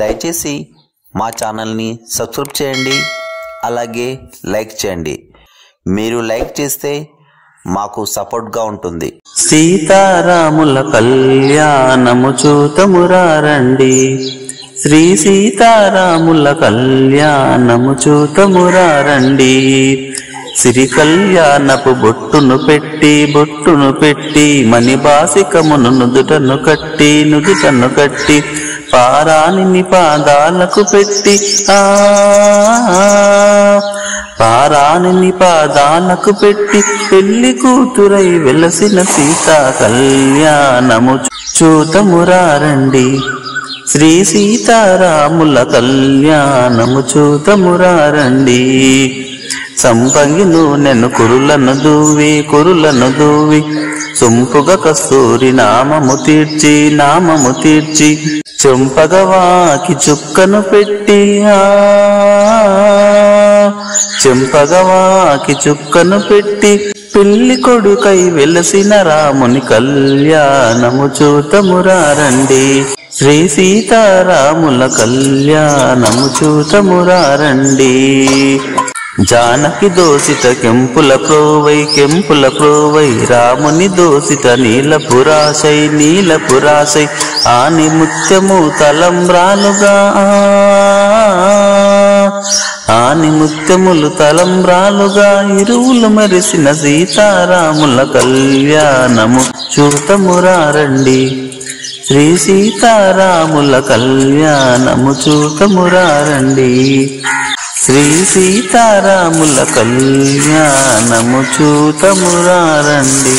దయచేసి మా ఛానల్ని సబ్స్క్రైబ్ చేయండి, అలాగే లైక్ చేయండి. మీరు లైక్ చేస్తే మాకు సపోర్ట్గా ఉంటుంది. సీతారాముల కళ్యాణము చూతమురారండి, శ్రీ సీతారాముల కళ్యాణము చూతమురారండి. సిరి కళ్యాణపు బొట్టును పెట్టి మణిబాసికమును నుదుటను కట్టి పారాణిని పాదాలకు పెట్టి పారాణిని పాదాలకు పెట్టి పెళ్లి కూతురై వెలసిన సీతా కళ్యాణము చూతమురారండి, శ్రీ సీతారాముల కళ్యాణము చూతమురారండి. సంపంగి నూనెను కురులను దూవి సొంపుగా కస్తూరి నామము తీర్చి చెంపగవాకి చుక్కను పెట్టి పెళ్లి కొడుకై వెలసిన రాముని కళ్యాణము చూతమురారండి, శ్రీ సీతారాముల కళ్యాణము చూతమురారండి. జానకి దోసిట కెంపుల ప్రోవై రాముని దోసిట నీలపురాశై ఆని ముత్యము తలంబ్రాలుగా ఇరువులు మరిసిన సీతారాముల కళ్యాణము చూతమురారండి, శ్రీ సీతారాముల కళ్యాణము చూతమురారండి, శ్రీ సీతారాముల కళ్యాణము చూతమురారండి.